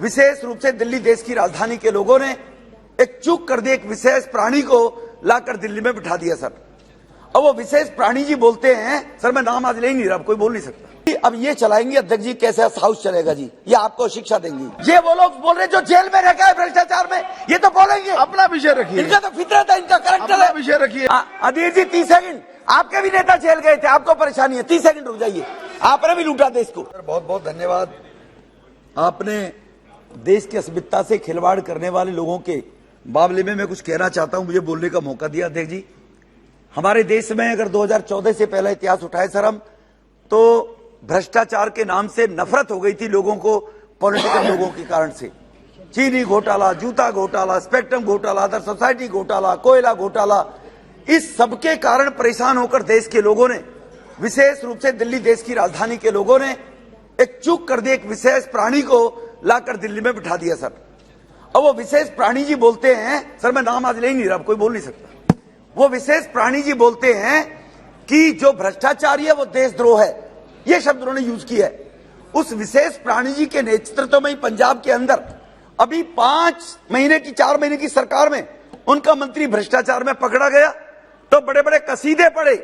विशेष रूप से दिल्ली देश की राजधानी के लोगों ने एक चूक कर दी, एक विशेष प्राणी को लाकर दिल्ली में बिठा दिया सर। अब वो विशेष प्राणी जी बोलते हैं, सर मैं नाम आज ले ही नहीं रहा, कोई बोल नहीं सकता। अब ये चलाएंगे अध्यक्ष जी, कैसे हाउस चलेगा जी, ये आपको शिक्षा देंगी। ये वो लोग बोल रहे जो जेल में रखा है भ्रष्टाचार में, ये तो बोलेंगे। अपना विषय रखिए, इनका तो फितरत है, इनका करैक्टर है। विषय रखिए। अधीर जी 30 सेकंड, आपके भी नेता जेल गए थे, आपको परेशानी है, 30 सेकंड रुक जाइए, आपने भी लूटा देश को। बहुत बहुत धन्यवाद। आपने देश की अस्मिता से खिलवाड़ करने वाले लोगों के मामले में मैं कुछ कहना चाहता हूं, मुझे बोलने का मौका दिया अध्यक्ष जी। हमारे देश में अगर 2014 से पहला इतिहास उठाए सर हम, तो भ्रष्टाचार के नाम से नफरत हो गई थी लोगों को, पॉलिटिकल लोगों के कारण से। चीनी घोटाला, जूता घोटाला, स्पेक्ट्रम घोटाला, अदर सोसाइटी घोटाला, कोयला घोटाला, इस सबके कारण परेशान होकर देश के लोगों ने, विशेष रूप से दिल्ली देश की राजधानी के लोगों ने एक चूक कर दी, एक विशेष प्राणी को लाकर दिल्ली में बिठा दिया सर। अब वो विशेष प्राणी जी बोलते हैं, सर मैं नाम आज ले ही नहीं रहा, कोई बोल नहीं सकता। वो विशेष प्राणी जी बोलते हैं कि जो भ्रष्टाचारी है वो देशद्रोह है, ये शब्द उन्होंने यूज किया है। उस विशेष प्राणी जी के नेतृत्व में ही पंजाब के अंदर अभी 4 महीने की सरकार में उनका मंत्री भ्रष्टाचार में पकड़ा गया, तो बड़े बड़े कसीदे पड़े,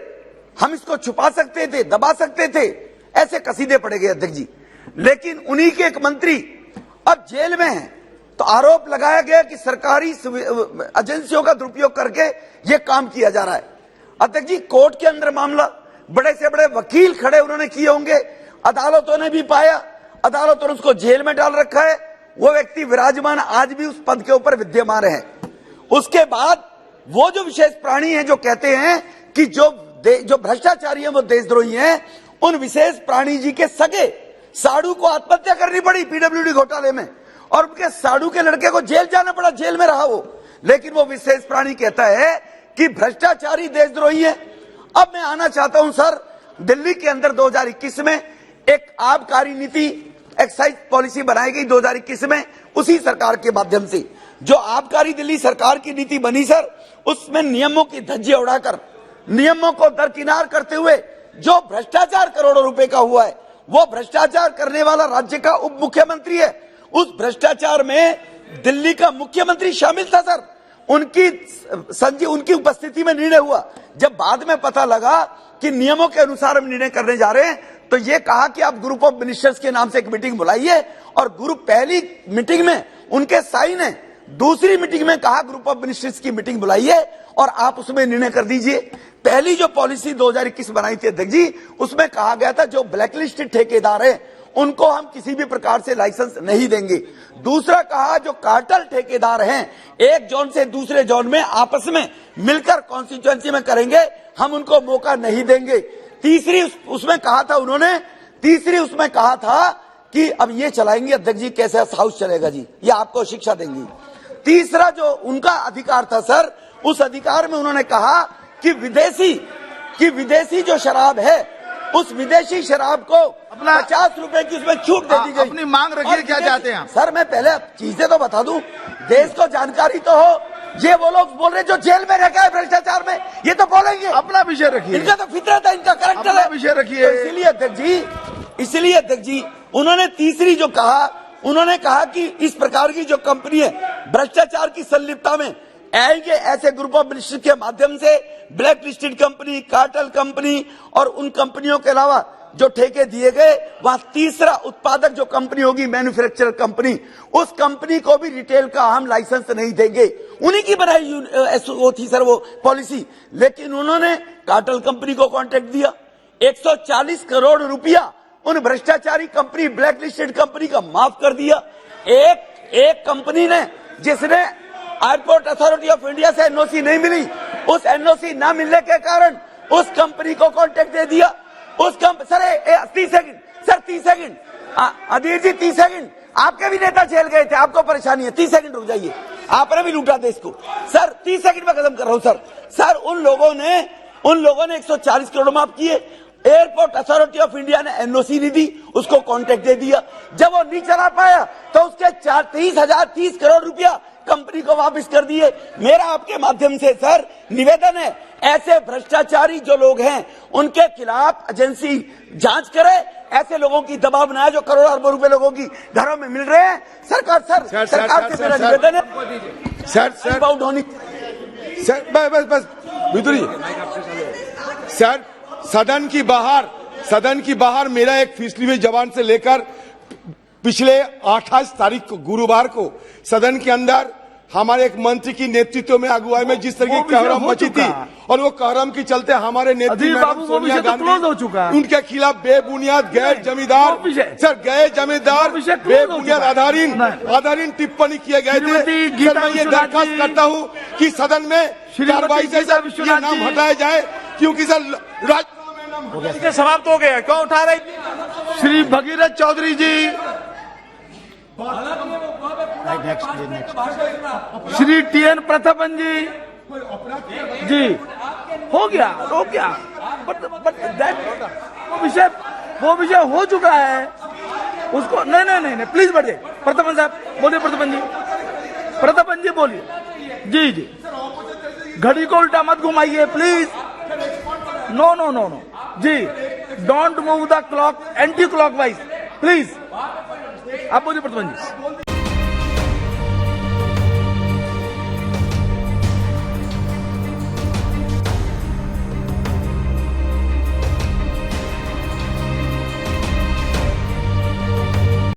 हम इसको छुपा सकते थे, दबा सकते थे, ऐसे कसीदे पड़े गए अध्यक्ष जी। लेकिन उन्हीं के एक मंत्री अब जेल में हैं, तो आरोप लगाया गया कि सरकारी एजेंसियों का दुरुपयोग करके यह काम किया जा रहा है। अध्यक्ष जी, कोर्ट के अंदर मामला, बड़े से बड़े वकील खड़े उन्होंने किए होंगे, अदालतों ने भी पाया, अदालतों ने उसको जेल में डाल रखा है, वो व्यक्ति विराजमान आज भी उस पद के ऊपर विद्यमान है। उसके बाद वो जो विशेष प्राणी हैं जो कहते हैं कि जो भ्रष्टाचारी हैं वो देशद्रोही हैं, उन विशेष प्राणी जी के सगे साड़ू को आत्महत्या करनी पड़ी पीडब्ल्यूडी घोटाले में, और उनके साड़ू के लड़के को जेल जाना पड़ा, जेल में रहा वो। लेकिन वो विशेष प्राणी कहता है कि भ्रष्टाचारी देशद्रोही है। अब मैं आना चाहता हूं सर, दिल्ली के अंदर 2021 में एक आबकारी नीति, एक्साइज पॉलिसी बनाई गई 2021 में, उसी सरकार के माध्यम से जो आबकारी दिल्ली सरकार की नीति बनी सर, उसमें नियमों की धज्जियां उड़ाकर, नियमों को दरकिनार करते हुए जो भ्रष्टाचार करोड़ों रुपए का हुआ है, वो भ्रष्टाचार करने वाला राज्य का उप मुख्यमंत्री है। उस भ्रष्टाचार में दिल्ली का मुख्यमंत्री शामिल था सर, उनकी उपस्थिति में निर्णय हुआ। जब बाद में पता लगा कि नियमों के अनुसार हम निर्णय करने जा रहे हैं, तो ये कहा कि आप ग्रुप ऑफ मिनिस्टर्स के नाम से एक मीटिंग बुलाइए, और ग्रुप पहली मीटिंग में उनके साइन है, दूसरी मीटिंग में कहा ग्रुप ऑफ मिनिस्टर्स की मीटिंग बुलाइए और आप उसमें निर्णय कर दीजिए। पहली जो पॉलिसी 2021 बनाई थी अध्यक्ष जी, उसमें कहा गया था जो ब्लैकलिस्टेड ठेकेदार हैं उनको हम किसी भी प्रकार से लाइसेंस नहीं देंगे। दूसरा कहा जो कार्टेल ठेकेदार हैं, एक जोन से दूसरे जोन में आपस में मिलकर कॉन्स्टिट्यूएंसी में करेंगे, हम उनको मौका नहीं देंगे। तीसरी उसमें कहा था कि अब ये चलाएंगे अध्यक्ष जी, कैसे हाउस चलेगा जी, ये आपको शिक्षा देंगी। तीसरा जो उनका अधिकार था सर, उस अधिकार में उन्होंने कहा कि विदेशी जो शराब है, उस विदेशी शराब को 50 रुपए की उसमें छूट दे दी गई। अपनी मांग रखिए, क्या चाहते हैं सर? मैं पहले चीजें तो बता दूं, देश को जानकारी तो हो। ये वो लोग बोल रहे जो जेल में रखा है भ्रष्टाचार में, ये तो बोलेंगे। अपना विषय रखिए, इनका तो फितरत है, इनका करैक्टर है। विषय रखिए। तो इसीलिए अध्यक्ष जी उन्होंने तीसरी जो कहा, उन्होंने कहा कि इस प्रकार की जो कंपनी है भ्रष्टाचार की संलिप्तता में आएंगे, ऐसे ग्रुप ऑफ मिनिस्टर के माध्यम से black listed company, cartel company और उन कंपनियों के अलावा जो ठेके दिए गए, वहां तीसरा उत्पादक जो कंपनी होगी, मैन्युफैक्चरर कंपनी, उस कंपनी को भी रिटेल का हम लाइसेंस नहीं देंगे। उन्हीं की बनाई वो थी सर वो पॉलिसी। लेकिन उन्होंने कार्टेल कंपनी को कॉन्ट्रैक्ट दिया, 140 करोड़ रुपया उन भ्रष्टाचारी कंपनी, ब्लैक लिस्टेड कंपनी का माफ कर दिया। एक कंपनी ने, जिसने एयरपोर्ट अथॉरिटी ऑफ इंडिया से एनओसी नहीं मिली, उस एनओसी न मिलने के कारण उस कंपनी को कॉन्ट्रैक्ट दे दिया। सर 30 सेकंड, अधीर जी 30 सेकंड, आपके भी नेता जेल गए थे, आपको परेशानी है, 30 सेकंड रुक जाइए, आपने भी लूटा देश को। सर 30 सेकंड में खत्म कर रहा हूं सर। उन लोगों ने 140 करोड़ माफ किए, एयरपोर्ट अथॉरिटी ऑफ इंडिया ने एनओसी नहीं दी, उसको कॉन्ट्रैक्ट दे दिया। जब वो नहीं चला पाया तो उसके 30 करोड़ रुपया कंपनी को वापस कर दिए। मेरा आपके माध्यम से सर निवेदन है, ऐसे भ्रष्टाचारी जो लोग हैं उनके खिलाफ एजेंसी जांच करे, ऐसे लोगों की दबाव बनाया जो करोड़ों अरबों रुपए लोगों की घरों में मिल रहे हैं। सरकार से मेरा निवेदन है, सर बाउंड होनी। सर बस विदुरी सर, सदन की बाहर मेरा एक फिसली जवान से लेकर पिछले 28 तारीख को गुरुवार को सदन के अंदर हमारे एक मंत्री की नेतृत्व में अगुवाई में जिस तरह की कहरम मची थी, और वो कहरम के चलते हमारे नेत्री मैडम सोनिया गांधी उनके खिलाफ बेबुनियाद गैर जमींदार बेबुनियाद आधारीन टिप्पणी किए गए थे। सर मैं ये दरखास्त करता हूँ कि सदन में कार्रवाई से ये नाम हटाया जाए, क्योंकि सर समाप्त हो गया, क्यों उठा रहे? श्री भगीरथ चौधरी जी, श्री टीएन प्रतापन जी हो गया बट वो विषय हो चुका है, उसको नहीं प्लीज बढ़िए। प्रतापन साहब बोलिए, प्रतापन जी बोलिए। जी घड़ी को उल्टा मत घुमाइए प्लीज। नो जी, don't move the clock anti clockwise please. आप बोलिए प्रतापन जी।